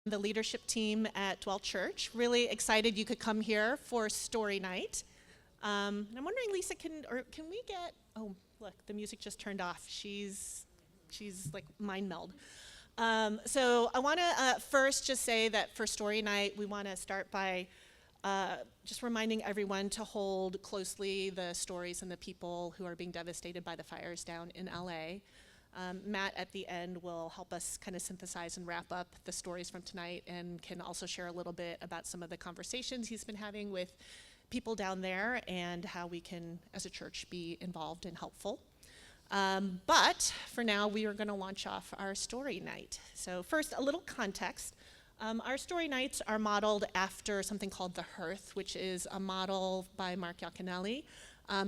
The leadership team at Dwell Church. Really excited you could come here for story night. And I'm wondering, Lisa, can we get? Oh, look, the music just turned off. She's like mind meld. So I want to first just say that for story night, we want to start by just reminding everyone to hold closely the stories and the people who are being devastated by the fires down in LA. Matt at the end will help us kind of synthesize and wrap up the stories from tonight and can also share a little bit about some of the conversations he's been having with people down there and how we can, as a church, be involved and helpful. But for now, we are going to launch off our story night. So first, a little context. Our story nights are modeled after something called The Hearth, which is a model by Mark Yaconelli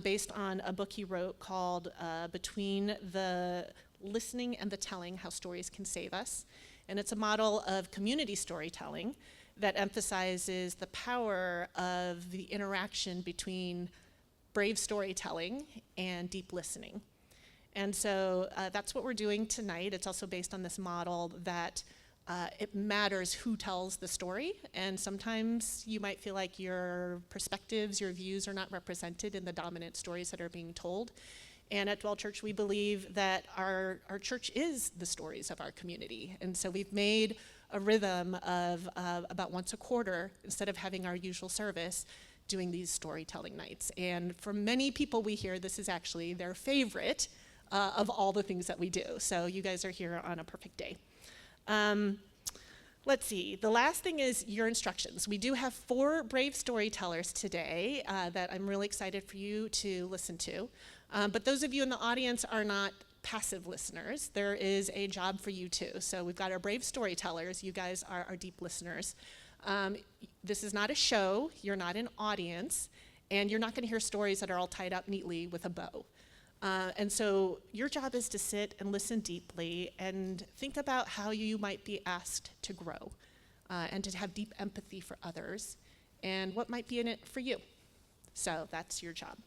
based on a book he wrote called Between the Listening and the Telling, How Stories Can Save Us. And it's a model of community storytelling that emphasizes the power of the interaction between brave storytelling and deep listening. And so that's what we're doing tonight. It's also based on this model that it matters who tells the story, and sometimes you might feel like your perspectives, your views are not represented in the dominant stories that are being told. And at Dwell Church, we believe that our church is the stories of our community. And so we've made a rhythm of about once a quarter, instead of having our usual service, doing these storytelling nights. And for many people we hear, this is actually their favorite of all the things that we do. So you guys are here on a perfect day. Let's see, the last thing is your instructions. We do have 4 brave storytellers today that I'm really excited for you to listen to. But those of you in the audience are not passive listeners. There is a job for you too. So we've got our brave storytellers. You guys are our deep listeners. This is not a show. You're not an audience. And you're not going to hear stories that are all tied up neatly with a bow. And so your job is to sit and listen deeply and think about how you might be asked to grow and to have deep empathy for others and what might be in it for you. So that's your job.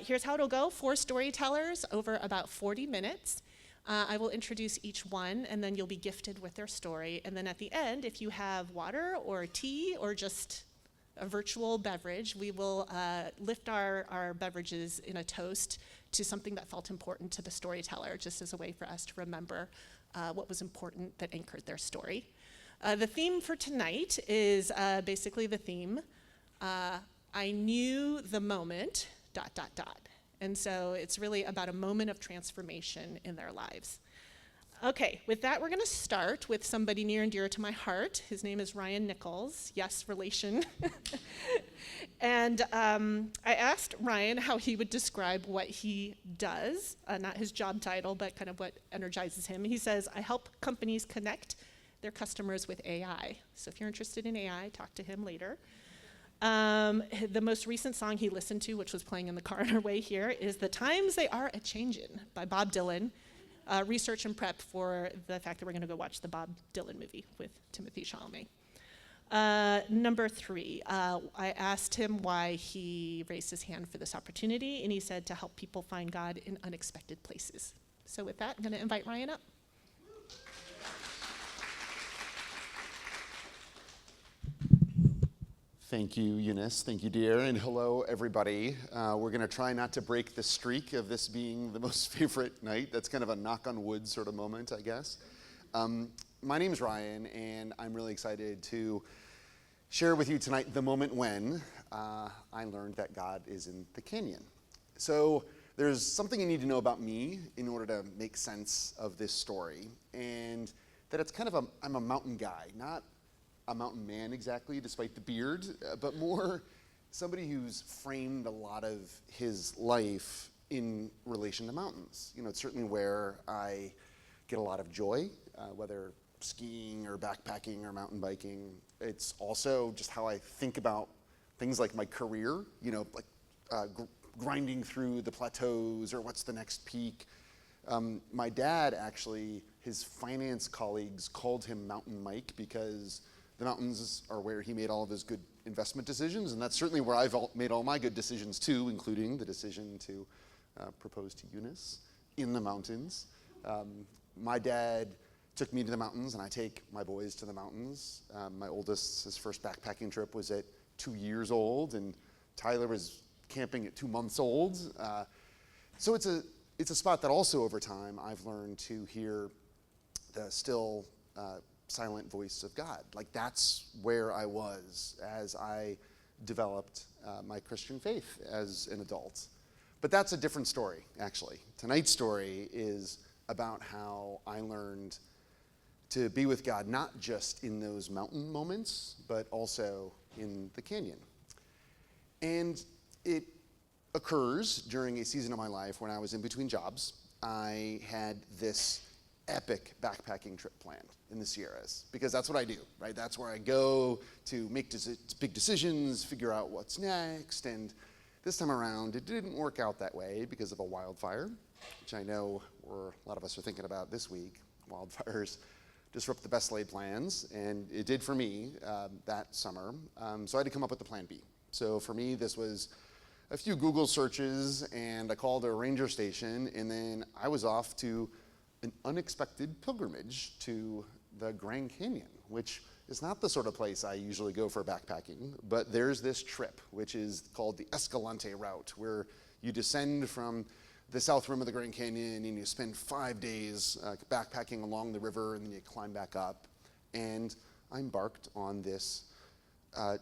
Here's how it'll go. 4 storytellers over about 40 minutes. I will introduce each one, and then you'll be gifted with their story. And then at the end, if you have water or tea or just a virtual beverage, we will lift our beverages in a toast to something that felt important to the storyteller, just as a way for us to remember what was important that anchored their story. The theme for tonight is basically the theme, I knew the moment, ... And so it's really about a moment of transformation in their lives. Okay, with that, we're going to start with somebody near and dear to my heart. His name is Ryan Nichols. Yes, relation. And I asked Ryan how he would describe what he does, not his job title, but kind of what energizes him. He says, I help companies connect their customers with AI. So if you're interested in AI, talk to him later. The most recent song he listened to, which was playing in the car on our way here, is The Times They Are A-Changin' by Bob Dylan. Research and prep for the fact that we're going to go watch the Bob Dylan movie with Timothée Chalamet. Number 3, I asked him why he raised his hand for this opportunity, and he said to help people find God in unexpected places. So with that, I'm going to invite Ryan up. Thank you, Eunice. Thank you, dear. And hello, everybody. We're going to try not to break the streak of this being the most favorite night. That's kind of a knock on wood sort of moment, I guess. My name is Ryan, and I'm really excited to share with you tonight the moment when I learned that God is in the canyon. So there's something you need to know about me in order to make sense of this story, and that it's kind of I'm a mountain guy, not a mountain man exactly, despite the beard, but more somebody who's framed a lot of his life in relation to mountains. You know, it's certainly where I get a lot of joy, whether skiing or backpacking or mountain biking. It's also just how I think about things like my career, you know, like grinding through the plateaus or what's the next peak. My dad actually, his finance colleagues called him Mountain Mike because the mountains are where he made all of his good investment decisions, and that's certainly where I've made all my good decisions too, including the decision to propose to Eunice in the mountains. My dad took me to the mountains, and I take my boys to the mountains. My oldest, his first backpacking trip was at 2 years old, and Tyler was camping at 2 months old. So it's a spot that also over time I've learned to hear the still silent voice of God. Like that's where I was as I developed my Christian faith as an adult. But that's a different story, actually. Tonight's story is about how I learned to be with God, not just in those mountain moments, but also in the canyon. And it occurs during a season of my life when I was in between jobs. I had this epic backpacking trip planned in the Sierras, because that's what I do, right? That's where I go to make big decisions, figure out what's next. And this time around, it didn't work out that way because of a wildfire, which I know a lot of us are thinking about this week. Wildfires disrupt the best laid plans, and it did for me that summer. So I had to come up with the plan B. So for me, this was a few Google searches, and I called a ranger station, and then I was off to an unexpected pilgrimage to the Grand Canyon, which is not the sort of place I usually go for backpacking, but there's this trip, which is called the Escalante route, where you descend from the south rim of the Grand Canyon and you spend 5 days backpacking along the river, and then you climb back up. And I embarked on this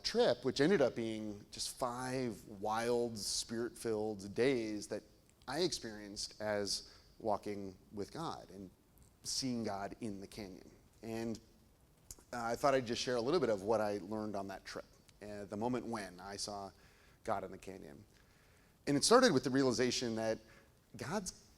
trip, which ended up being just 5 wild, spirit-filled days that I experienced as walking with God and seeing God in the canyon. And I thought I'd just share a little bit of what I learned on that trip, the moment when I saw God in the canyon. And it started with the realization that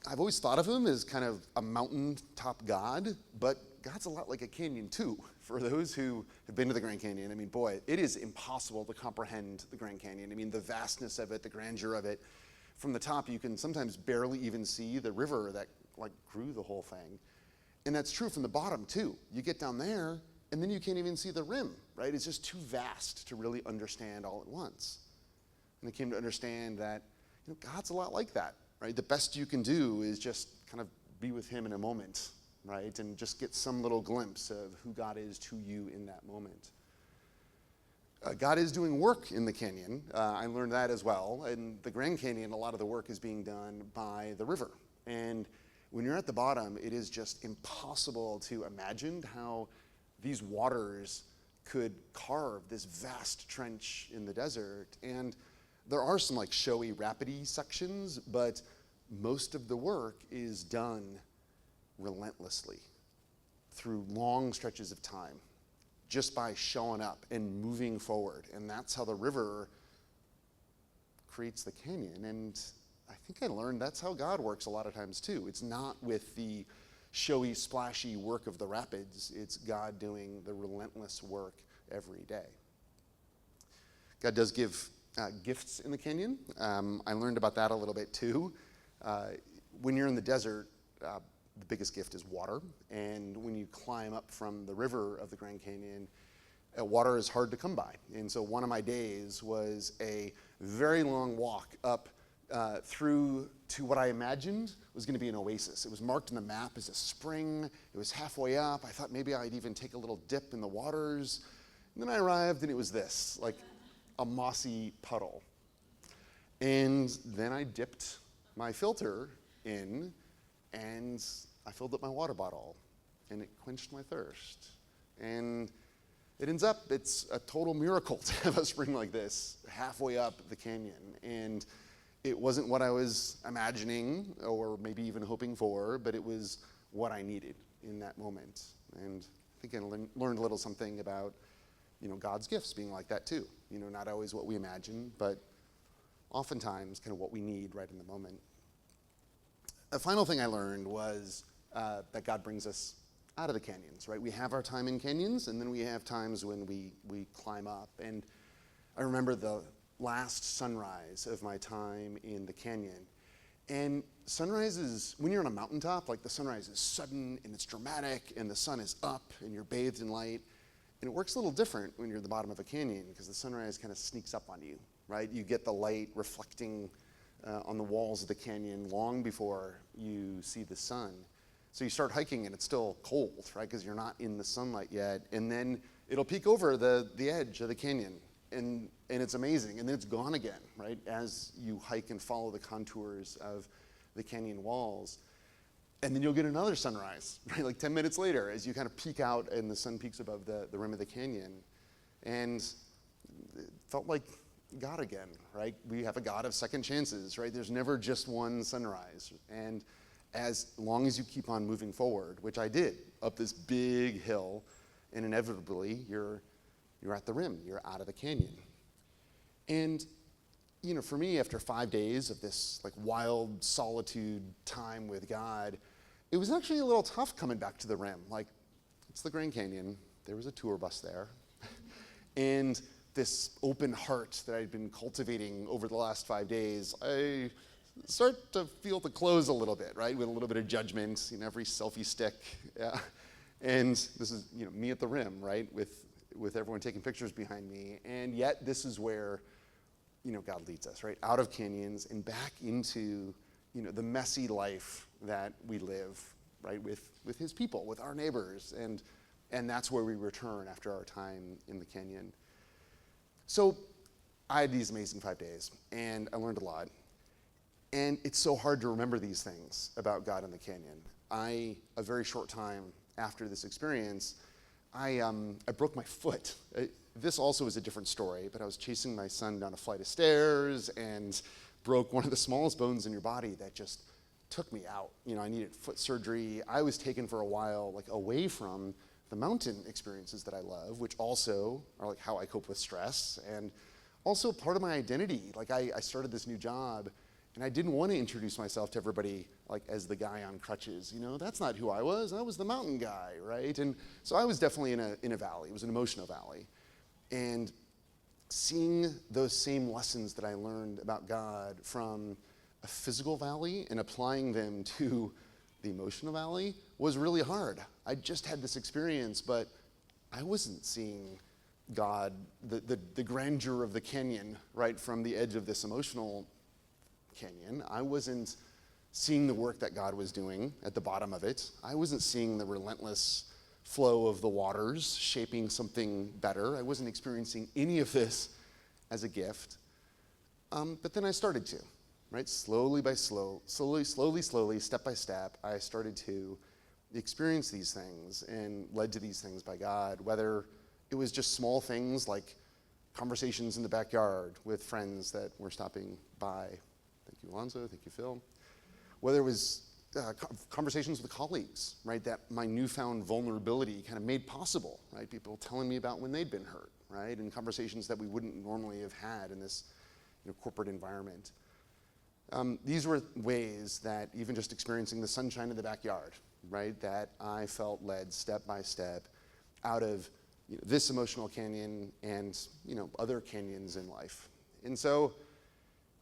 I've always thought of him as kind of a mountaintop God, but God's a lot like a canyon too. For those who have been to the Grand Canyon, I mean, boy, it is impossible to comprehend the Grand Canyon. I mean, the vastness of it, the grandeur of it. From the top, you can sometimes barely even see the river that like grew the whole thing. And that's true from the bottom too. You get down there, and then you can't even see the rim, right? It's just too vast to really understand all at once. And I came to understand that, God's a lot like that, right? The best you can do is just kind of be with him in a moment, right? And just get some little glimpse of who God is to you in that moment. God is doing work in the canyon. I learned that as well. In the Grand Canyon, a lot of the work is being done by the river. And when you're at the bottom, it is just impossible to imagine how these waters could carve this vast trench in the desert. And there are some like showy, rapidy sections, but most of the work is done relentlessly through long stretches of time, just by showing up and moving forward. And that's how the river creates the canyon. And I think I learned that's how God works a lot of times too. It's not with the showy, splashy work of the rapids. It's God doing the relentless work every day. God does give gifts in the canyon. I learned about that a little bit too. When you're in the desert, the biggest gift is water. And when you climb up from the river of the Grand Canyon, water is hard to come by. And so one of my days was a very long walk up through to what I imagined was going to be an oasis. It was marked in the map as a spring. It was halfway up. I thought maybe I'd even take a little dip in the waters. And then I arrived and it was this, like a mossy puddle. And then I dipped my filter in, and I filled up my water bottle, and it quenched my thirst. And it ends up, it's a total miracle to have a spring like this halfway up the canyon. And it wasn't what I was imagining or maybe even hoping for, but it was what I needed in that moment. And I think I learned a little something about, God's gifts being like that too. Not always what we imagine, but oftentimes kind of what we need right in the moment. The final thing I learned was that God brings us out of the canyons, right? We have our time in canyons, and then we have times when we climb up. And I remember the last sunrise of my time in the canyon. And sunrises, when you're on a mountaintop, like the sunrise is sudden and it's dramatic and the sun is up and you're bathed in light. And it works a little different when you're at the bottom of a canyon because the sunrise kind of sneaks up on you, right? You get the light reflecting on the walls of the canyon long before you see the sun. So you start hiking and it's still cold, right? Because you're not in the sunlight yet. And then it'll peek over the edge of the canyon, and it's amazing. And then it's gone again, right? As you hike and follow the contours of the canyon walls. And then you'll get another sunrise, right? Like 10 minutes later, as you kind of peek out and the sun peaks above the rim of the canyon. And it felt like God again, right? We have a God of second chances, right? There's never just one sunrise. And as long as you keep on moving forward, which I did, up this big hill, and inevitably you're at the rim, you're out of the canyon. And for me, after 5 days of this like wild solitude time with God, it was actually a little tough coming back to the rim. Like, it's the Grand Canyon, there was a tour bus there, and this open heart that I'd been cultivating over the last 5 days, I start to feel the close a little bit, right? With a little bit of judgment, every selfie stick. Yeah. And this is, me at the rim, right? With everyone taking pictures behind me. And yet this is where, God leads us, right? Out of canyons and back into, the messy life that we live, right? With his people, with our neighbors. And that's where we return after our time in the canyon. So I had these amazing 5 days, and I learned a lot. And it's so hard to remember these things about God in the canyon. A very short time after this experience, I broke my foot. This also is a different story, but I was chasing my son down a flight of stairs and broke one of the smallest bones in your body that just took me out. I needed foot surgery. I was taken for a while, like away from the mountain experiences that I love, which also are like how I cope with stress and also part of my identity. Like I started this new job and I didn't want to introduce myself to everybody like as the guy on crutches. That's not who I was. I was the mountain guy, right? And so I was definitely in a valley. It was an emotional valley. And seeing those same lessons that I learned about God from a physical valley and applying them to the emotional valley was really hard. I just had this experience, but I wasn't seeing God, the grandeur of the canyon, right, from the edge of this emotional canyon. I wasn't seeing the work that God was doing at the bottom of it. I wasn't seeing the relentless flow of the waters shaping something better. I wasn't experiencing any of this as a gift. But then I started to, right? Slowly, step by step, I started to experience these things and led to these things by God, whether it was just small things like conversations in the backyard with friends that were stopping by. Thank you, Alonzo. Thank you, Phil. Whether it was conversations with colleagues, right, that my newfound vulnerability kind of made possible, right? People telling me about when they'd been hurt, right? And conversations that we wouldn't normally have had in this corporate environment. These were ways that even just experiencing the sunshine in the backyard, right, that I felt led step by step out of this emotional canyon and other canyons in life. And so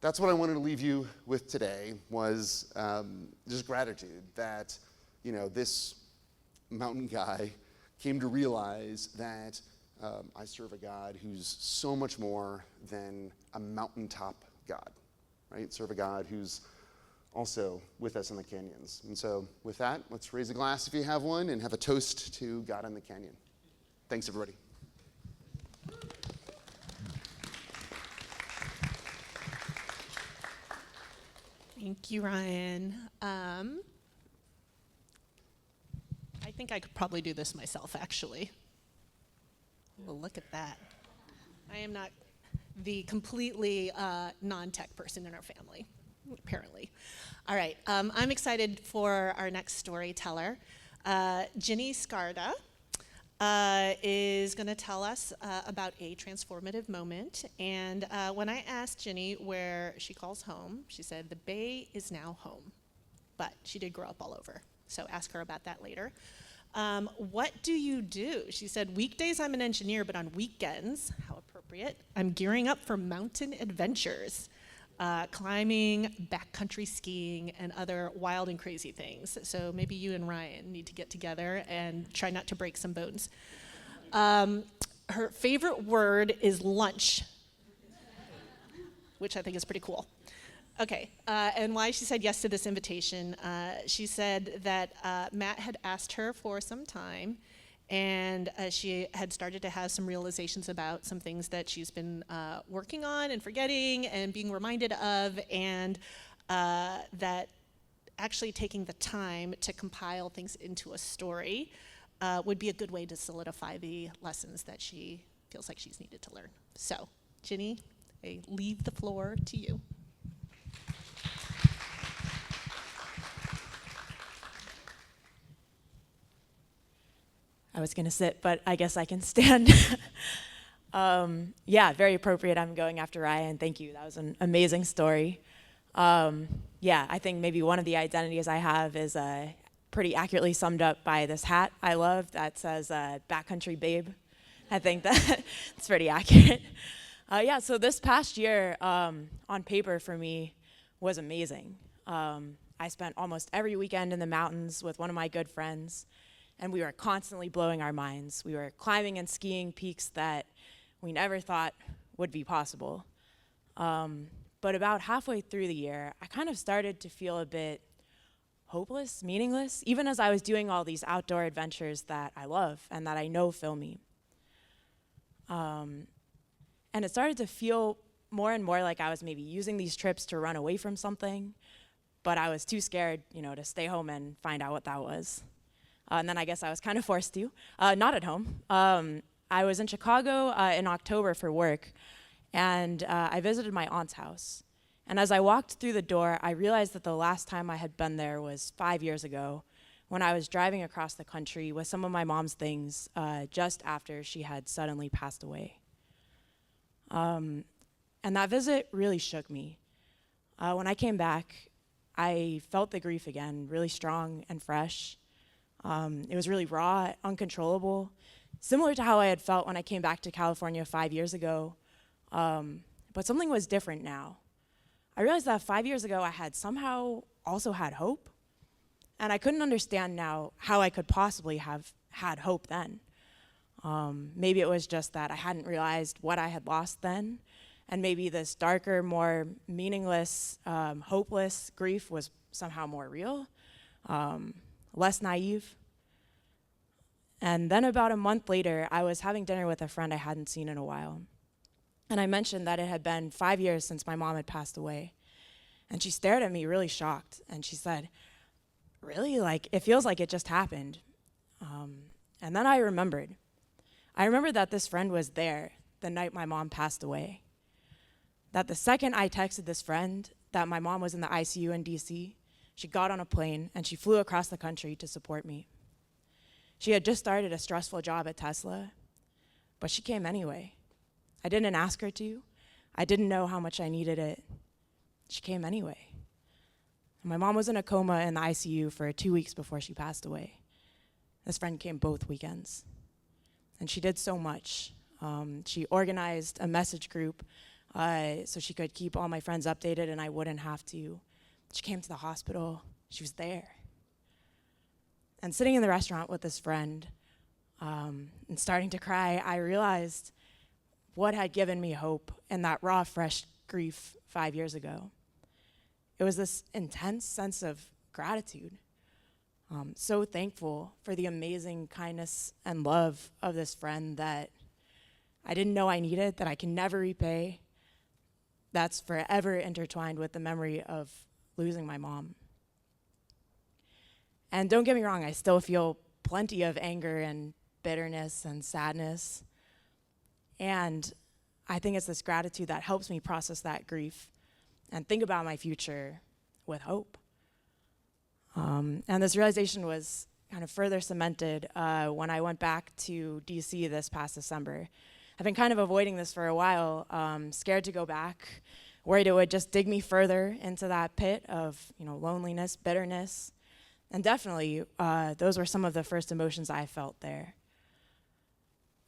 that's what I wanted to leave you with today was just gratitude that this mountain guy came to realize that I serve a God who's so much more than a mountaintop God, right? Serve a God who's also with us in the canyons. And so with that, let's raise a glass if you have one and have a toast to God in the canyon. Thanks, everybody. Thank you, Ryan. I think I could probably do this myself, actually. Well, look at that. I am not the completely non-tech person in our family, apparently. All right, I'm excited for our next storyteller. Ginny Scarda is going to tell us about a transformative moment. And when I asked Ginny where she calls home, she said the Bay is now home. But she did grow up all over, so ask her about that later. What do you do? She said, weekdays I'm an engineer, but on weekends, how appropriate, I'm gearing up for mountain adventures. Climbing, backcountry skiing, and other wild and crazy things. So maybe you and Ryan need to get together and try not to break some bones. Her favorite word is lunch, which I think is pretty cool. Okay, and why she said yes to this invitation. She said that Matt had asked her for some time, and she had started to have some realizations about some things that she's been working on and forgetting and being reminded of, and that actually taking the time to compile things into a story would be a good way to solidify the lessons that she feels like she's needed to learn. So, Ginny, I leave the floor to you. I was going to sit, but I guess I can stand. Yeah, very appropriate. I'm going after Ryan. Thank you. That was an amazing story. Yeah, I think maybe one of the identities I have is pretty accurately summed up by this hat I love that says Backcountry Babe. I think that's pretty accurate. Yeah, so this past year on paper for me was amazing. I spent almost every weekend in the mountains with one of my good friends, and we were constantly blowing our minds. We were climbing and skiing peaks that we never thought would be possible. But about halfway through the year, I kind of started to feel a bit hopeless, meaningless, even as I was doing all these outdoor adventures that I love and that I know fill me. And it started to feel more and more like I was maybe using these trips to run away from something, but I was too scared, to stay home and find out what that was. And then I guess I was kind of forced to, not at home. I was in Chicago in October for work, and I visited my aunt's house. And as I walked through the door, I realized that the last time I had been there was 5 years ago, when I was driving across the country with some of my mom's things just after she had suddenly passed away. And that visit really shook me. When I came back, I felt the grief again, really strong and fresh. It was really raw, uncontrollable, similar to how I had felt when I came back to California 5 years ago. But something was different now. I realized that 5 years ago I had somehow also had hope, and I couldn't understand now how I could possibly have had hope then. Maybe it was just that I hadn't realized what I had lost then, and maybe this darker, more meaningless, hopeless grief was somehow more real, less naive. And then about a month later, I was having dinner with a friend I hadn't seen in a while. And I mentioned that it had been 5 years since my mom had passed away. And she stared at me really shocked, and she said, "Really? It feels like it just happened." And then I remembered. I remembered that this friend was there the night my mom passed away. That the second I texted this friend that my mom was in the ICU in DC, she got on a plane and she flew across the country to support me. She had just started a stressful job at Tesla, but she came anyway. I didn't ask her to. I didn't know how much I needed it. She came anyway. And my mom was in a coma in the ICU for 2 weeks before she passed away. This friend came both weekends. And she did so much. She organized a message group so she could keep all my friends updated and I wouldn't have to. She came to the hospital. She was there. And sitting in the restaurant with this friend and starting to cry, I realized what had given me hope in that raw, fresh grief 5 years ago. It was this intense sense of gratitude. So thankful for the amazing kindness and love of this friend that I didn't know I needed, that I can never repay, that's forever intertwined with the memory of losing my mom. And don't get me wrong, I still feel plenty of anger and bitterness and sadness. And I think it's this gratitude that helps me process that grief and think about my future with hope. And this realization was kind of further cemented when I went back to DC this past December. I've been kind of avoiding this for a while, scared to go back, worried it would just dig me further into that pit of loneliness, bitterness. And definitely, those were some of the first emotions I felt there.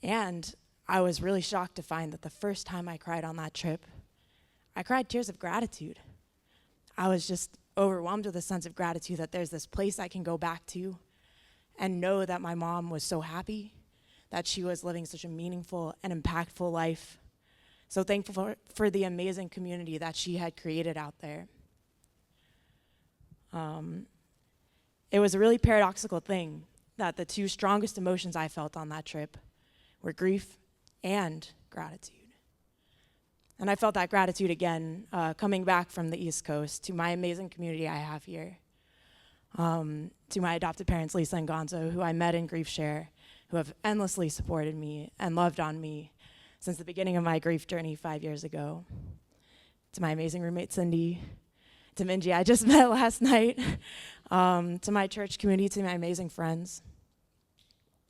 And I was really shocked to find that the first time I cried on that trip, I cried tears of gratitude. I was just overwhelmed with a sense of gratitude that there's this place I can go back to and know that my mom was so happy, that she was living such a meaningful and impactful life. So thankful for the amazing community that she had created out there. It was a really paradoxical thing that the two strongest emotions I felt on that trip were grief and gratitude. And I felt that gratitude again coming back from the East Coast to my amazing community I have here, to my adopted parents, Lisa and Gonzo, who I met in Grief Share, who have endlessly supported me and loved on me since the beginning of my grief journey 5 years ago, to my amazing roommate, Cindy, to Minji I just met last night, to my church community, to my amazing friends.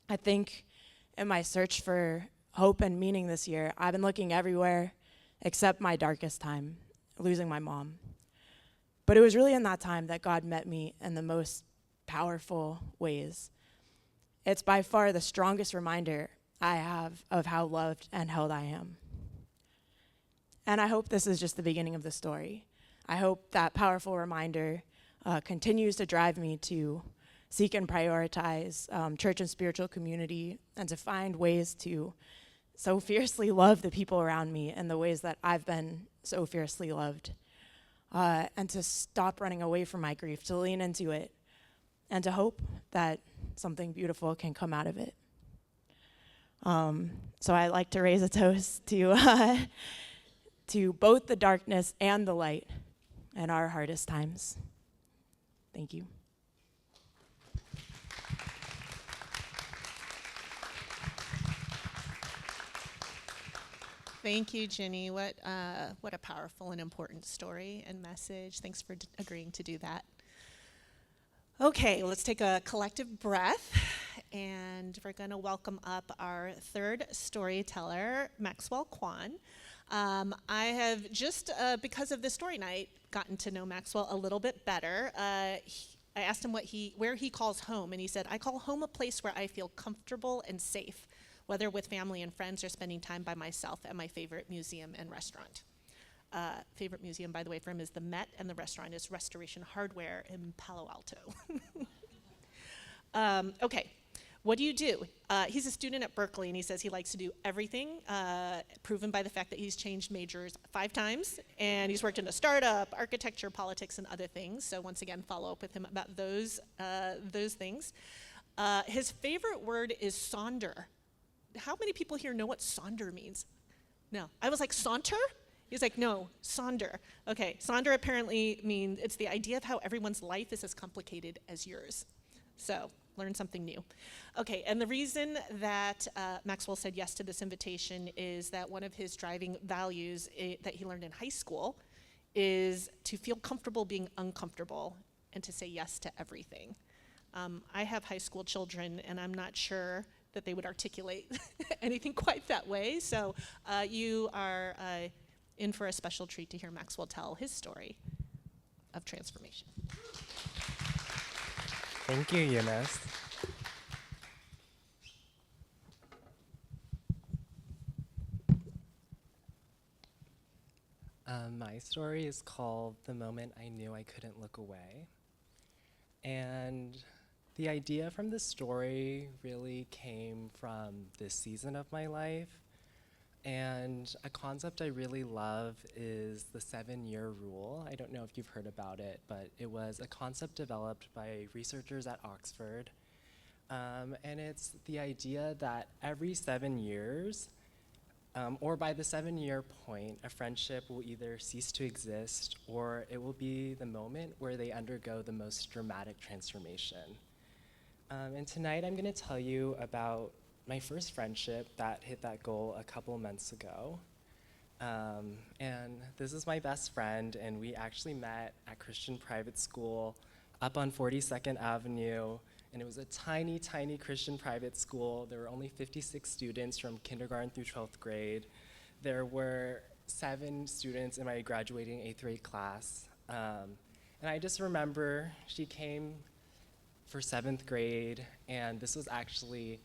I think in my search for hope and meaning this year, I've been looking everywhere except my darkest time, losing my mom. But it was really in that time that God met me in the most powerful ways. It's by far the strongest reminder I have of how loved and held I am. And I hope this is just the beginning of the story. I hope that powerful reminder continues to drive me to seek and prioritize church and spiritual community, and to find ways to so fiercely love the people around me in the ways that I've been so fiercely loved, and to stop running away from my grief, to lean into it, and to hope that something beautiful can come out of it. So I'd like to raise a toast to both the darkness and the light in our hardest times. Thank you. Thank you, Ginny. What a powerful and important story and message. Thanks for agreeing to do that. Okay, let's take a collective breath, and we're going to welcome up our third storyteller, Maxwell Kwan. I have just, because of this story night, gotten to know Maxwell a little bit better. I asked him where he calls home, and he said, "I call home a place where I feel comfortable and safe, whether with family and friends or spending time by myself at my favorite museum and restaurant." Favorite museum, by the way, for him is the Met, and the restaurant is Restoration Hardware in Palo Alto. Okay, what do you do? He's a student at Berkeley, and he says he likes to do everything, proven by the fact that he's changed majors 5 times, and he's worked in a startup, architecture, politics, and other things. So once again, follow up with him about those things. His favorite word is sonder. How many people here know what sonder means? No. I was like, saunter? He's like, no, sonder. Okay, sonder apparently means it's the idea of how everyone's life is as complicated as yours. So, learn something new. Okay, and the reason that Maxwell said yes to this invitation is that one of his driving values that he learned in high school is to feel comfortable being uncomfortable and to say yes to everything. I have high school children, and I'm not sure that they would articulate anything quite that way. So you are in for a special treat to hear Maxwell tell his story of transformation. Thank you, Eunice. My story is called "The Moment I Knew I Couldn't Look Away." And the idea from the story really came from this season of my life. And a concept I really love is the 7-year rule. I don't know if you've heard about it, but it was a concept developed by researchers at Oxford. And it's the idea that every 7 years, or by the 7-year point, a friendship will either cease to exist, or it will be the moment where they undergo the most dramatic transformation. And tonight I'm going to tell you about my first friendship that hit that goal a couple months ago. And this is my best friend, and we actually met at Christian private school up on 42nd Avenue, and it was a tiny, tiny Christian private school. There were only 56 students from kindergarten through 12th grade. There were 7 students in my graduating 8th grade class. And I just remember she came for 7th grade, and this was actually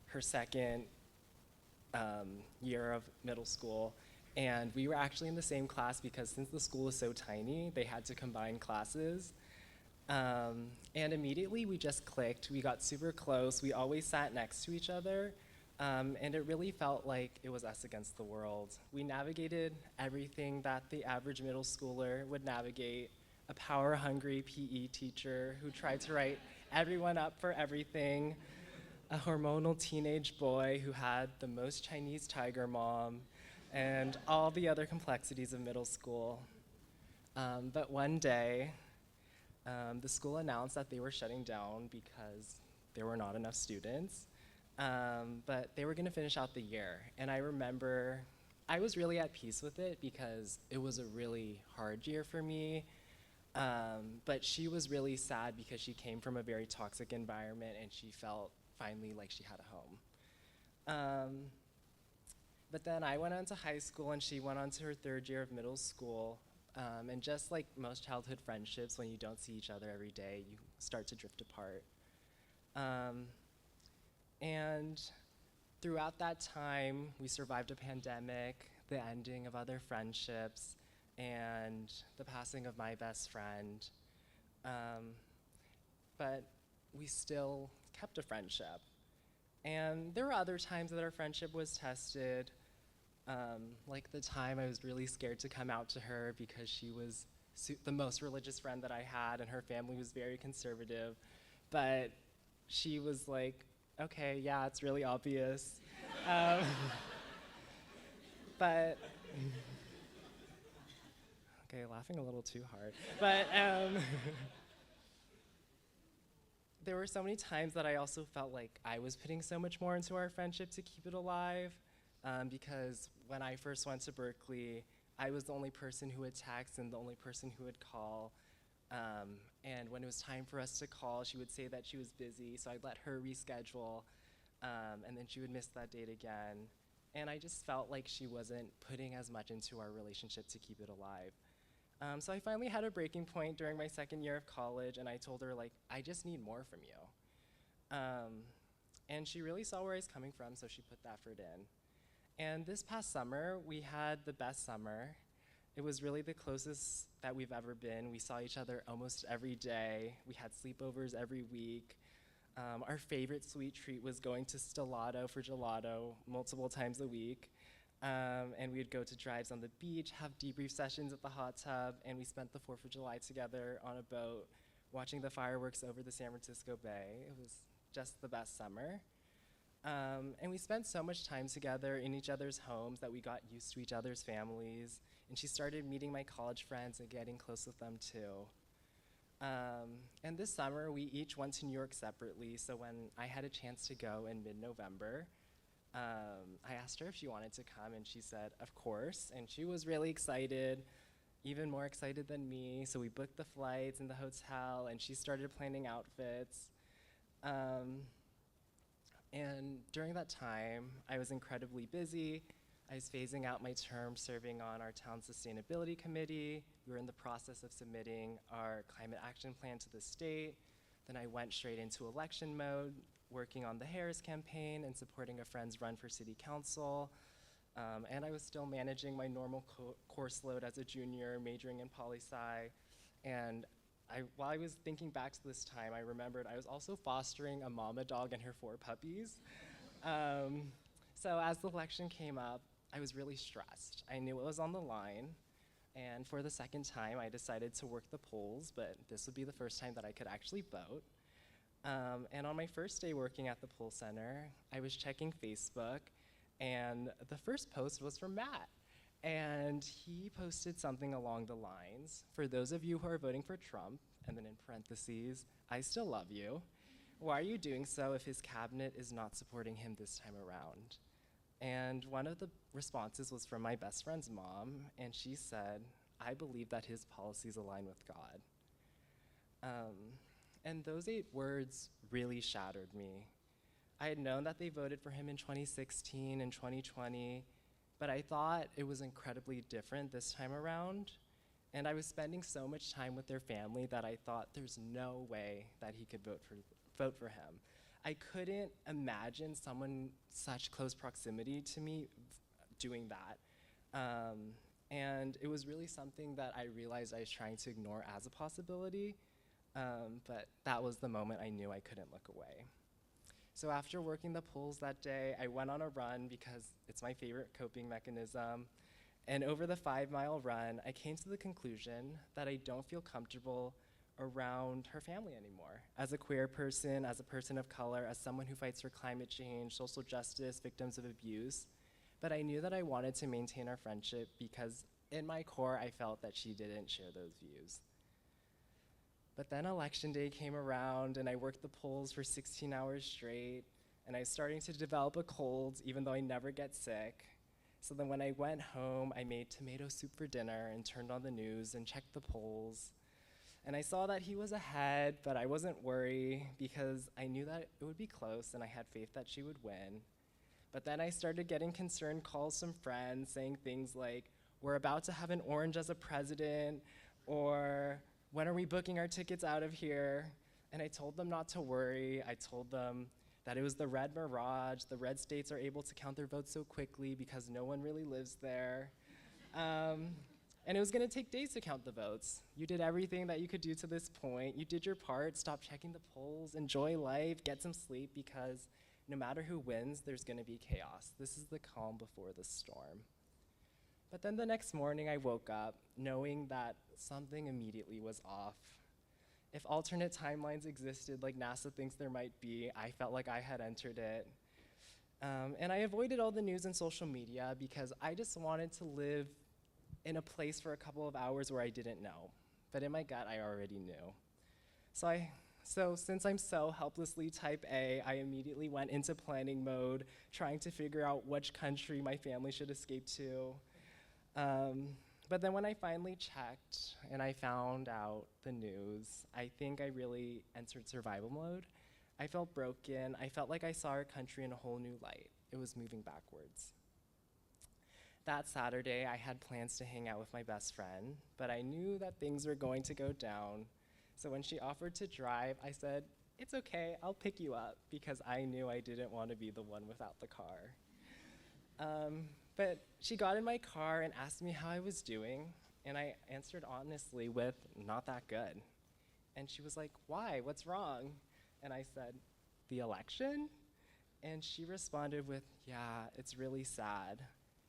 her second year of middle school. And we were actually in the same class because since the school is so tiny, they had to combine classes. And immediately we just clicked. We got super close. We always sat next to each other. And it really felt like it was us against the world. We navigated everything that the average middle schooler would navigate. a power-hungry PE teacher who tried to write everyone up for everything, a hormonal teenage boy who had the most Chinese tiger mom, and all the other complexities of middle school. But one day, the school announced that they were shutting down because there were not enough students, but they were gonna finish out the year. And I remember I was really at peace with it because it was a really hard year for me. But she was really sad because she came from a very toxic environment and she felt finally like she had a home. But then I went on to high school and she went on to her third year of middle school. And just like most childhood friendships, when you don't see each other every day, you start to drift apart. And throughout that time, we survived a pandemic, the ending of other friendships, and the passing of my best friend. But we still kept a friendship. And there were other times that our friendship was tested, like the time I was really scared to come out to her because she was the most religious friend that I had, and her family was very conservative. But she was like, okay, yeah, it's really obvious. But, okay, laughing a little too hard. But there were so many times that I also felt like I was putting so much more into our friendship to keep it alive, because when I first went to Berkeley, I was the only person who would text and the only person who would call. And when it was time for us to call, she would say that she was busy, so I'd let her reschedule, and then she would miss that date again. And I just felt like she wasn't putting as much into our relationship to keep it alive. So I finally had a breaking point during my second year of college, and I told her, like, I just need more from you. And she really saw where I was coming from, so she put the effort in. And this past summer, we had the best summer. It was really the closest that we've ever been. We saw each other almost every day. We had sleepovers every week. Our favorite sweet treat was going to Stellato for gelato multiple times a week. And we'd go to drives on the beach, have debrief sessions at the hot tub, and we spent the 4th of July together on a boat, watching the fireworks over the San Francisco Bay. It was just the best summer. And we spent so much time together in each other's homes that we got used to each other's families, and she started meeting my college friends and getting close with them too. And this summer, we each went to New York separately, so when I had a chance to go in mid-November, I asked her if she wanted to come, and she said, of course, and she was really excited, even more excited than me, so we booked the flights and the hotel, and she started planning outfits. And during that time, I was incredibly busy. I was phasing out my term serving on our town sustainability committee. We were in the process of submitting our climate action plan to the state. Then I went straight into election mode, working on the Harris campaign and supporting a friend's run for city council. And I was still managing my normal course load as a junior, majoring in poli-sci. And while I was thinking back to this time, I remembered I was also fostering a mama dog and her 4 puppies. So as the election came up, I was really stressed. I knew it was on the line, and for the second time, I decided to work the polls, but this would be the first time that I could actually vote. And on my first day working at the poll center, I was checking Facebook, and the first post was from Matt. And he posted something along the lines, for those of you who are voting for Trump, and then in parentheses, I still love you. Why are you doing so if his cabinet is not supporting him this time around? And one of the responses was from my best friend's mom, and she said, I believe that his policies align with God. And those 8 words really shattered me. I had known that they voted for him in 2016 and 2020, but I thought it was incredibly different this time around. And I was spending so much time with their family that I thought there's no way that he could vote for him. I couldn't imagine someone such close proximity to me doing that. And it was really something that I realized I was trying to ignore as a possibility, but that was the moment I knew I couldn't look away. So after working the polls that day, I went on a run because it's my favorite coping mechanism, And over the 5-mile run, I came to the conclusion that I don't feel comfortable around her family anymore. As a queer person, as a person of color, as someone who fights for climate change, social justice, victims of abuse. But I knew that I wanted to maintain our friendship because in my core, I felt that she didn't share those views. But then election day came around and I worked the polls for 16 hours straight, and I was starting to develop a cold even though I never get sick. So then when I went home, I made tomato soup for dinner and turned on the news and checked the polls. And I saw that he was ahead, but I wasn't worried because I knew that it would be close and I had faith that she would win. But then I started getting concerned calls from friends saying things like, we're about to have an orange as a president, or when are we booking our tickets out of here? And I told them not to worry. I told them that it was the red mirage. The red states are able to count their votes so quickly because no one really lives there. And it was gonna take days to count the votes. You did everything that you could do to this point. You did your part, stop checking the polls, enjoy life, get some sleep, because no matter who wins, there's gonna be chaos. This is the calm before the storm. But then the next morning I woke up knowing that something immediately was off. If alternate timelines existed like NASA thinks there might be, I felt like I had entered it. And I avoided all the news and social media because I just wanted to live in a place for a couple of hours where I didn't know. But in my gut, I already knew. So since I'm so helplessly type A, I immediately went into planning mode, trying to figure out which country my family should escape to. But then when I finally checked and I found out the news, I think I really entered survival mode. I felt broken. I felt like I saw our country in a whole new light. It was moving backwards. That Saturday, I had plans to hang out with my best friend, but I knew that things were going to go down. So when she offered to drive, I said, it's okay, I'll pick you up, because I knew I didn't want to be the one without the car. But she got in my car and asked me how I was doing, and I answered honestly with, not that good. And she was like, why, what's wrong? And I said, the election? And she responded with, yeah, it's really sad.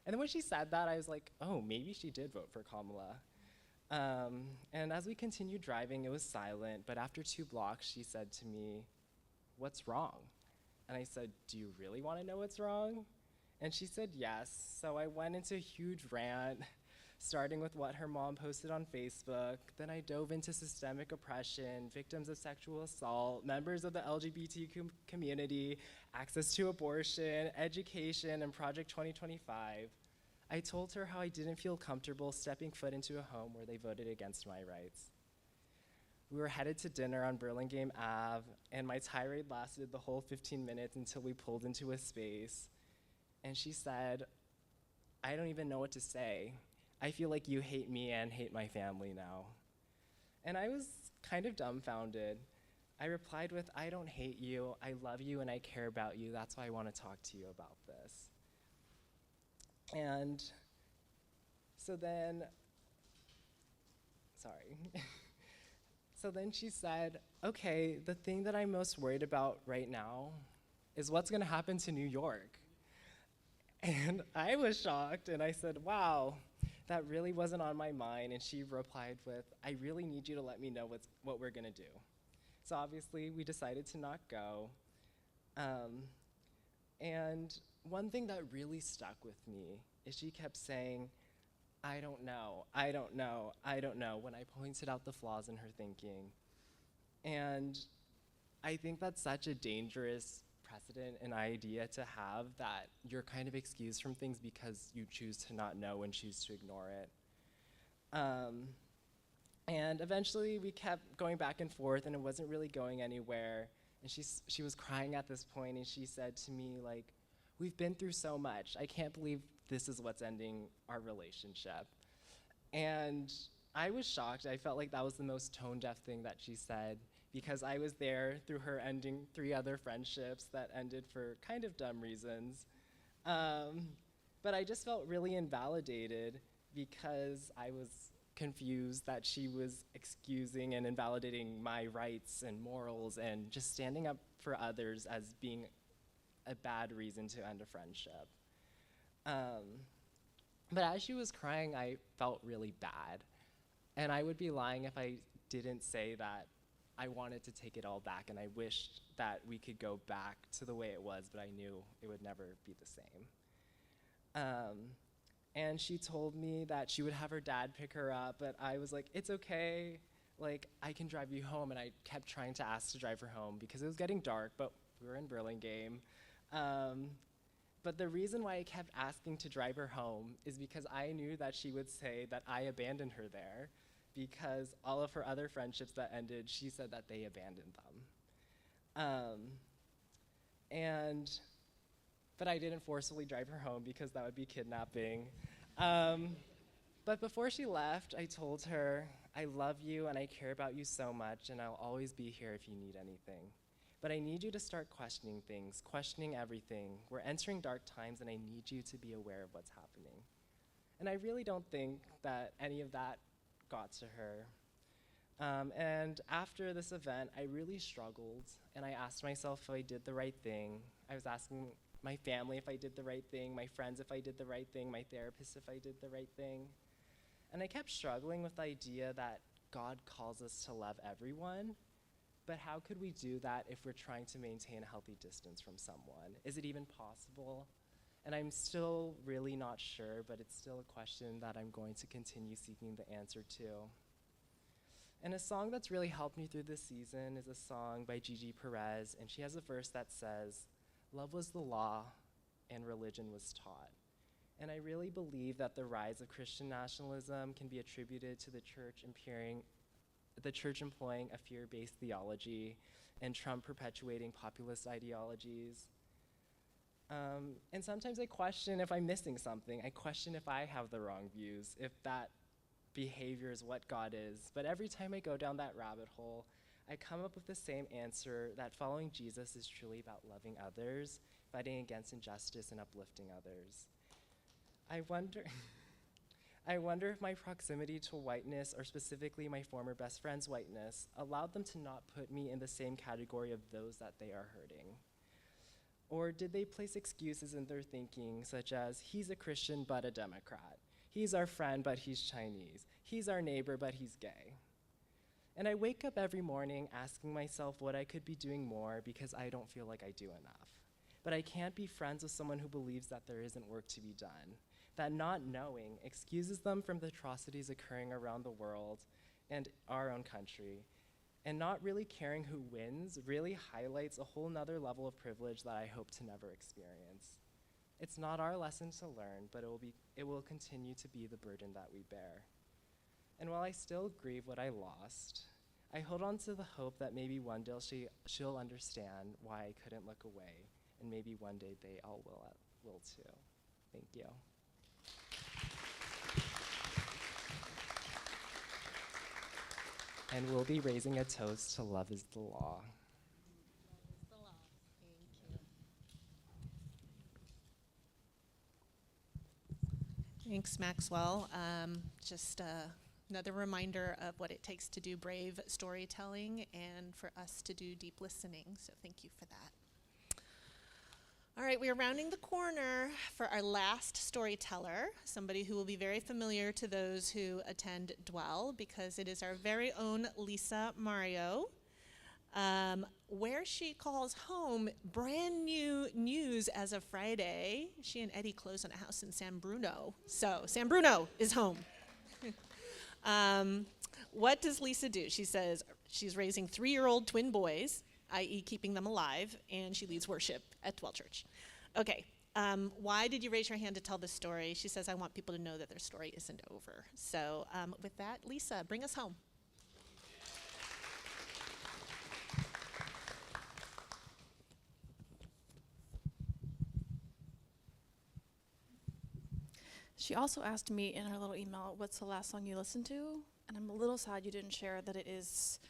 And then when she said that, I was like, oh, maybe she did vote for Kamala. And as we continued driving, it was silent, but after 2 blocks, she said to me, what's wrong? And I said, do you really want to know what's wrong? And she said yes, so I went into a huge rant, starting with what her mom posted on Facebook. Then I dove into systemic oppression, victims of sexual assault, members of the LGBTQ community, access to abortion, education, and Project 2025. I told her how I didn't feel comfortable stepping foot into a home where they voted against my rights. We were headed to dinner on Burlingame Ave, and my tirade lasted the whole 15 minutes until we pulled into a space. And she said, I don't even know what to say. I feel like you hate me and hate my family now. And I was kind of dumbfounded. I replied with, I don't hate you, I love you, and I care about you. That's why I want to talk to you about this. And so then, so then she said, okay, the thing that I'm most worried about right now is what's gonna happen to New York. And I was shocked, and I said, wow, that really wasn't on my mind. And she replied with, I really need you to let me know what we're gonna do. So obviously, we decided to not go. And one thing that really stuck with me is she kept saying, I don't know, I don't know, I don't know, when I pointed out the flaws in her thinking. And I think that's such a dangerous precedent and idea to have, that you're kind of excused from things because you choose to not know and choose to ignore it. And eventually we kept going back and forth, and it wasn't really going anywhere. And she was crying at this point, and she said to me, like, we've been through so much. I can't believe this is what's ending our relationship. And I was shocked. I felt like that was the most tone-deaf thing that she said, because I was there through her ending 3 other friendships that ended for kind of dumb reasons. But I just felt really invalidated because I was confused that she was excusing and invalidating my rights and morals and just standing up for others as being a bad reason to end a friendship. But as she was crying, I felt really bad. And I would be lying if I didn't say that I wanted to take it all back and I wished that we could go back to the way it was, but I knew it would never be the same. And she told me that she would have her dad pick her up, but I was like, it's okay, like, I can drive you home. And I kept trying to ask to drive her home because it was getting dark, but we were in Burlingame. But the reason why I kept asking to drive her home is because I knew that she would say that I abandoned her there, because all of her other friendships that ended, she said that they abandoned them. But I didn't forcefully drive her home because that would be kidnapping. But before she left, I told her, I love you and I care about you so much, and I'll always be here if you need anything. But I need you to start questioning things, questioning everything. We're entering dark times, and I need you to be aware of what's happening. And I really don't think that any of that got to her. And after this event, I really struggled, and I asked myself if I did the right thing. I was asking my family if I did the right thing, my friends if I did the right thing, my therapist if I did the right thing. And I kept struggling with the idea that God calls us to love everyone, but how could we do that if we're trying to maintain a healthy distance from someone? Is it even possible? And I'm still really not sure, but it's still a question that I'm going to continue seeking the answer to. And a song that's really helped me through this season is a song by Gigi Perez, and she has a verse that says, "Love was the law, and religion was taught." And I really believe that the rise of Christian nationalism can be attributed to the church employing a fear-based theology and Trump perpetuating populist ideologies. And sometimes I question if I'm missing something. I question if I have the wrong views, if that behavior is what God is. But every time I go down that rabbit hole, I come up with the same answer, that following Jesus is truly about loving others, fighting against injustice, and uplifting others. I wonder if my proximity to whiteness, or specifically my former best friend's whiteness, allowed them to not put me in the same category of those that they are hurting. Or did they place excuses in their thinking, such as, he's a Christian but a Democrat, he's our friend but he's Chinese, he's our neighbor but he's gay. And I wake up every morning asking myself what I could be doing more because I don't feel like I do enough. But I can't be friends with someone who believes that there isn't work to be done, that not knowing excuses them from the atrocities occurring around the world and our own country. And not really caring who wins really highlights a whole nother level of privilege that I hope to never experience. It's not our lesson to learn, but it will continue to be the burden that we bear. And while I still grieve what I lost, I hold on to the hope that maybe one day she'll understand why I couldn't look away, and maybe one day they all will too. Thank you. And we'll be raising a toast to Love is the Law. Thanks, Maxwell. Just another reminder of what it takes to do brave storytelling and for us to do deep listening. So thank you for that. All right, we are rounding the corner for our last storyteller, somebody who will be very familiar to those who attend Dwell, because it is our very own Lisa Mario. Where she calls home, brand new news as of Friday. She and Eddie closed on a house in San Bruno. So San Bruno is home. What does Lisa do? She says she's raising 3-year-old twin boys, i.e. keeping them alive, and she leads worship at Dwell Church. Okay, why did you raise your hand to tell this story? She says, I want people to know that their story isn't over. So with that, Lisa, bring us home. She also asked me in her little email, what's the last song you listened to? And I'm a little sad you didn't share that it is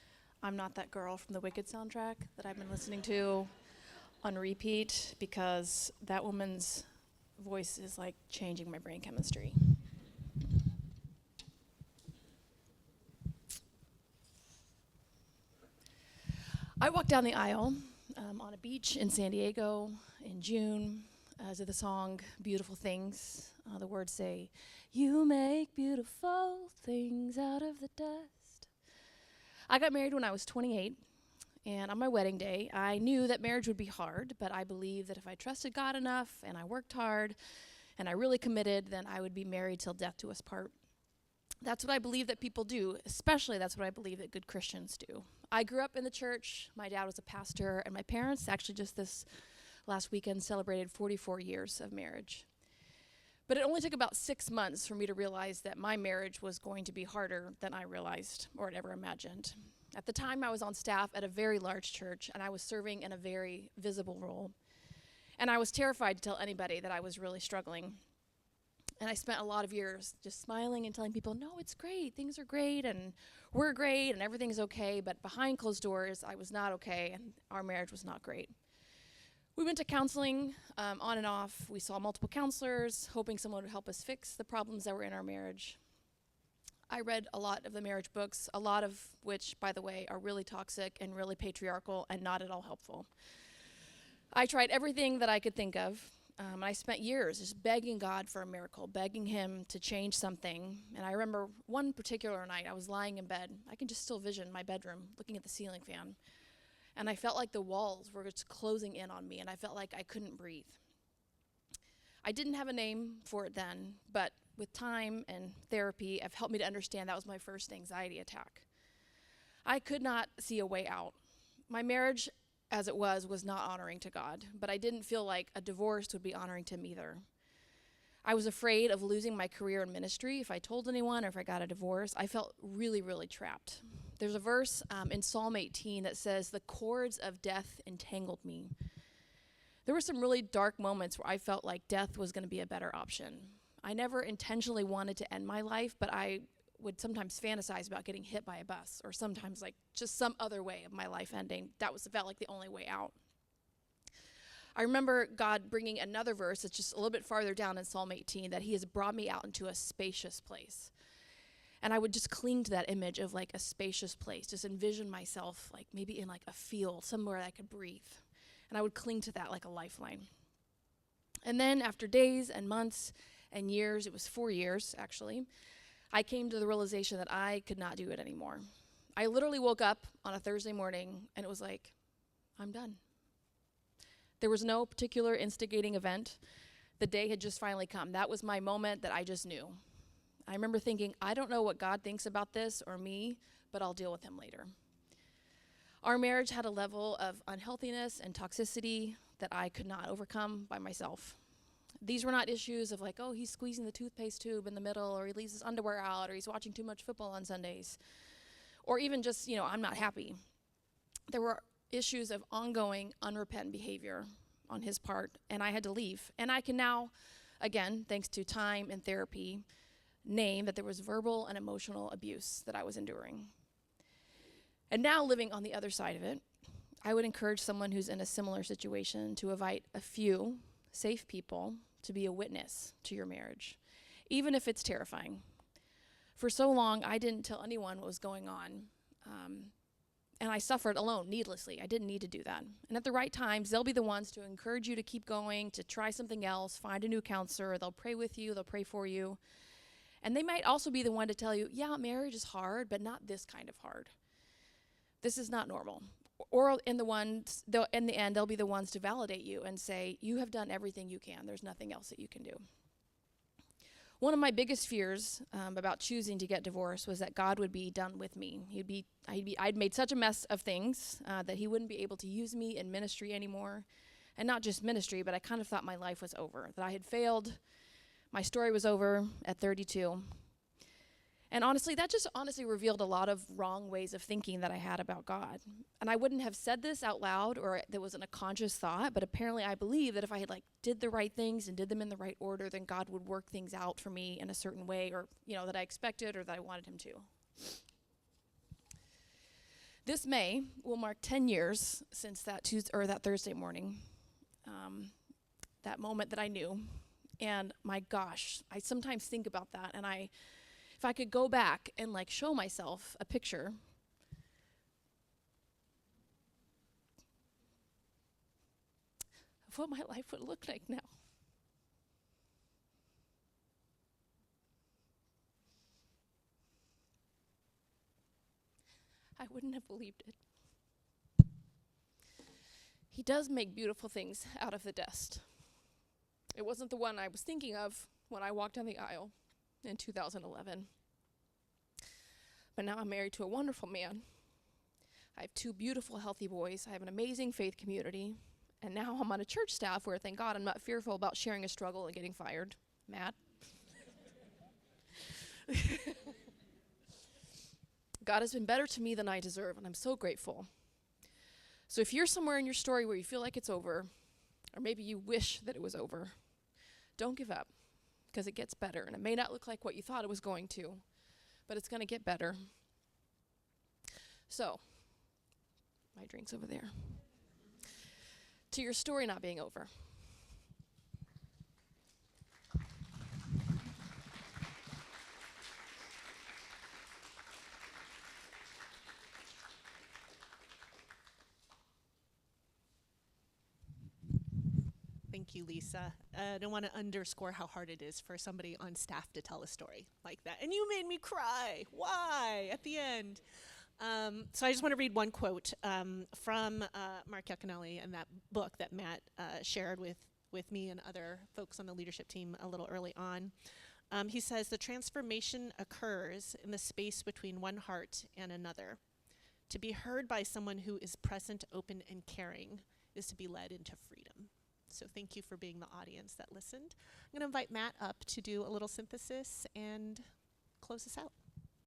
I'm Not That Girl from the Wicked soundtrack that I've been listening to on repeat, because that woman's voice is like changing my brain chemistry. I walked down the aisle on a beach in San Diego in June. to the song Beautiful Things. The words say, "You make beautiful things out of the dust." I got married when I was 28, and on my wedding day, I knew that marriage would be hard, but I believed that if I trusted God enough and I worked hard and I really committed, then I would be married till death do us part. That's what I believe that people do, especially that's what I believe that good Christians do. I grew up in the church. My dad was a pastor, and my parents actually just this last weekend celebrated 44 years of marriage. But it only took about 6 months for me to realize that my marriage was going to be harder than I realized or had ever imagined. At the time, I was on staff at a very large church, and I was serving in a very visible role. And I was terrified to tell anybody that I was really struggling. And I spent a lot of years just smiling and telling people, no, it's great, things are great, and we're great, and everything's okay. But behind closed doors, I was not okay, and our marriage was not great. We went to counseling on and off. We saw multiple counselors, hoping someone would help us fix the problems that were in our marriage. I read a lot of the marriage books, a lot of which, by the way, are really toxic and really patriarchal and not at all helpful. I tried everything that I could think of. I spent years just begging God for a miracle, begging him to change something. And I remember one particular night, I was lying in bed. I can just still vision my bedroom, looking at the ceiling fan. And I felt like the walls were just closing in on me, and I felt like I couldn't breathe. I didn't have a name for it then, but with time and therapy have helped me to understand that was my first anxiety attack. I could not see a way out. My marriage, as it was not honoring to God, but I didn't feel like a divorce would be honoring to him either. I was afraid of losing my career in ministry if I told anyone or if I got a divorce. I felt really, really trapped. There's a verse in Psalm 18 that says, "The cords of death entangled me." There were some really dark moments where I felt like death was going to be a better option. I never intentionally wanted to end my life, but I would sometimes fantasize about getting hit by a bus, or sometimes like just some other way of my life ending. That felt like the only way out. I remember God bringing another verse that's just a little bit farther down in Psalm 18, that he has brought me out into a spacious place. And I would just cling to that image of like a spacious place, just envision myself like maybe in like a field, somewhere I could breathe. And I would cling to that like a lifeline. And then after days and months and years, it was 4 years actually, I came to the realization that I could not do it anymore. I literally woke up on a Thursday morning and it was like, I'm done. There was no particular instigating event. The day had just finally come. That was my moment that I just knew. I remember thinking, I don't know what God thinks about this or me, but I'll deal with him later. Our marriage had a level of unhealthiness and toxicity that I could not overcome by myself. These were not issues of like, oh, he's squeezing the toothpaste tube in the middle, or he leaves his underwear out, or he's watching too much football on Sundays, or even just, I'm not happy. There were issues of ongoing, unrepentant behavior on his part, and I had to leave. And I can now, again, thanks to time and therapy, name that there was verbal and emotional abuse that I was enduring. And now, living on the other side of it, I would encourage someone who's in a similar situation to invite a few safe people to be a witness to your marriage, even if it's terrifying. For so long, I didn't tell anyone what was going on, and I suffered alone, needlessly. I didn't need to do that. And at the right times, they'll be the ones to encourage you to keep going, to try something else, find a new counselor. They'll pray with you, they'll pray for you. And they might also be the one to tell you, yeah, marriage is hard, but not this kind of hard. This is not normal. Or in the end, they'll be the ones to validate you and say, you have done everything you can. There's nothing else that you can do. One of my biggest fears about choosing to get divorced was that God would be done with me. I'd made such a mess of things that he wouldn't be able to use me in ministry anymore. And not just ministry, but I kind of thought my life was over, that I had failed. My story was over at 32. And honestly, that just revealed a lot of wrong ways of thinking that I had about God. And I wouldn't have said this out loud, or there wasn't a conscious thought, but apparently I believe that if I had did the right things and did them in the right order, then God would work things out for me in a certain way, or that I expected or that I wanted him to. This May will mark 10 years since that Thursday morning, that moment that I knew. And my gosh, I sometimes think about that, and if I could go back and show myself a picture of what my life would look like now. wouldn't have believed it. He does make beautiful things out of the dust. It wasn't the one I was thinking of when I walked down the aisle in 2011. But now I'm married to a wonderful man. I have 2 beautiful, healthy boys. I have an amazing faith community. And now I'm on a church staff where, thank God, I'm not fearful about sharing a struggle and getting fired. Matt? God has been better to me than I deserve, and I'm so grateful. So if you're somewhere in your story where you feel like it's over, or maybe you wish that it was over, don't give up, because it gets better. And it may not look like what you thought it was going to, but it's going to get better. So, my drink's over there. To your story not being over. Thank you, Lisa. I don't want to underscore how hard it is for somebody on staff to tell a story like that. And you made me cry. Why? At the end. So I just want to read one quote from Mark Yaconelli and that book that Matt shared with me and other folks on the leadership team a little early on. He says, "The transformation occurs in the space between one heart and another. To be heard by someone who is present, open, and caring is to be led into freedom." So thank you for being the audience that listened. I'm going to invite Matt up to do a little synthesis and close us out.